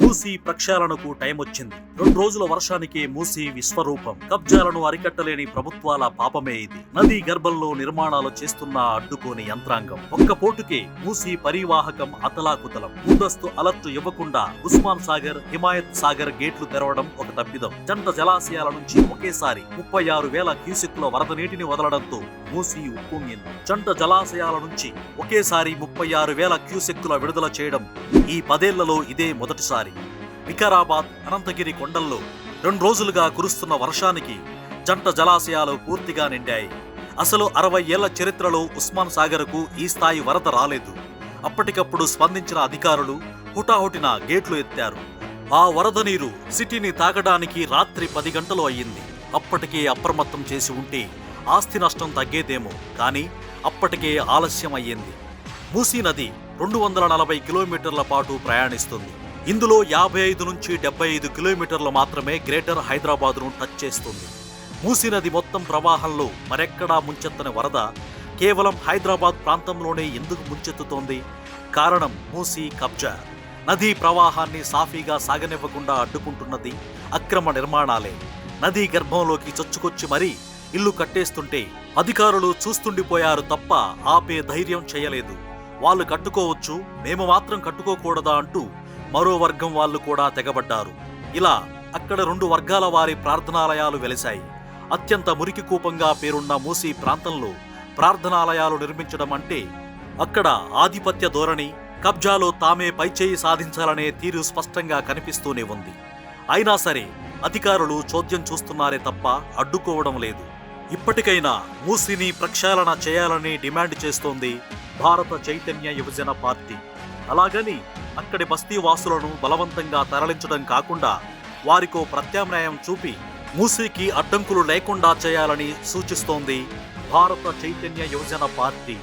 Musi ప్రక్షాళనకు time వచ్చింది. 2 రోజుల వర్షానికే మూసీ విశ్వరూపం. కబ్జాలను అరికట్టలేని ప్రభుత్వాల పాపమే ఇది. నదీ గర్భంలో నిర్మాణాలు చేస్తున్న అడ్డుకోని యంత్రాంగం. ఒక్క పోటుకే మూసీ పరివాహకం అతలాకుతలం. ముందస్తు అలర్ట్ ఇవ్వకుండా ఉస్మాన్ సాగర్, హిమాయత్ సాగర్ గేట్లు తెరవడం ఒక తప్పిదం. జంట జలాశయాల నుంచి ఒకేసారి 36,000 క్యూసెక్కుల వరద నీటిని వదలడంతో మూసీ ఉప్పొంగింది. జంట జలాశయాల నుంచి ఒకేసారి 36,000 క్యూసెక్కుల విడుదల చేయడం ఈ 10 ఏళ్లలో ఇదే మొదటిసారి. వికారాబాద్, అనంతగిరి కొండల్లో 2 రోజులుగా కురుస్తున్న వర్షానికి జంట జలాశయాలు పూర్తిగా నిండాయి. అసలు 60 ఏళ్ల చరిత్రలో ఉస్మాన్ సాగర్కు ఈ స్థాయి వరద రాలేదు. అప్పటికప్పుడు స్పందించిన అధికారులు హుటాహుటిన గేట్లు ఎత్తారు. ఆ వరద నీరు సిటీని తాగడానికి రాత్రి 10 గంటలు అయ్యింది. అప్పటికే అప్రమత్తం చేసి ఉంటే ఆస్తి నష్టం తగ్గేదేమో, కానీ అప్పటికే ఆలస్యం అయ్యింది. మూసీ నది 240 కిలోమీటర్ల పాటు ప్రయాణిస్తుంది. ఇందులో 55 నుంచి 75 కిలోమీటర్లు మాత్రమే గ్రేటర్ హైదరాబాద్ను టచ్ చేస్తుంది. మూసీ నది మొత్తం ప్రవాహంలో మరెక్కడా ముంచెత్తని వరద కేవలం హైదరాబాద్ ప్రాంతంలోనే ఎందుకు ముంచెత్తుతోంది? కారణం మూసీ కబ్జా. నదీ ప్రవాహాన్ని సాఫీగా సాగనివ్వకుండా అడ్డుకుంటున్నది అక్రమ నిర్మాణాలే. నదీ గర్భంలోకి చొచ్చుకొచ్చి మరీ ఇల్లు కట్టేస్తుంటే అధికారులు చూస్తుండిపోయారు తప్ప ఆపే ధైర్యం చేయలేదు. వాళ్ళు కట్టుకోవచ్చు, మేము మాత్రం కట్టుకోకూడదా అంటూ మరో వర్గం వాళ్ళు కూడా తెగబడ్డారు. ఇలా అక్కడ 2 వర్గాల వారి ప్రార్థనాలయాలు వెలిశాయి. అత్యంత మురికి కూపంగా పేరున్న మూసీ ప్రాంతంలో ప్రార్థనాలయాలు నిర్మించడం అంటే అక్కడ ఆధిపత్య ధోరణి, కబ్జాలో తామే పైచేయి సాధించాలనే తీరు స్పష్టంగా కనిపిస్తూనే ఉంది. అయినా సరే అధికారులు చోద్యం చూస్తున్నారే తప్ప అడ్డుకోవడం లేదు. ఇప్పటికైనా మూసీని ప్రక్షాళన చేయాలని డిమాండ్ చేస్తోంది భారత చైతన్య యువజన పార్టీ. అలాగని అక్కడి బస్తీ వాసులను బలవంతంగా తరలించడం కాకుండా వారికో ప్రత్యామ్నాయం చూపి మూసీకి అడ్డంకులు లేకుండా చేయాలని సూచిస్తోంది భారత చైతన్య యువజన పార్టీ.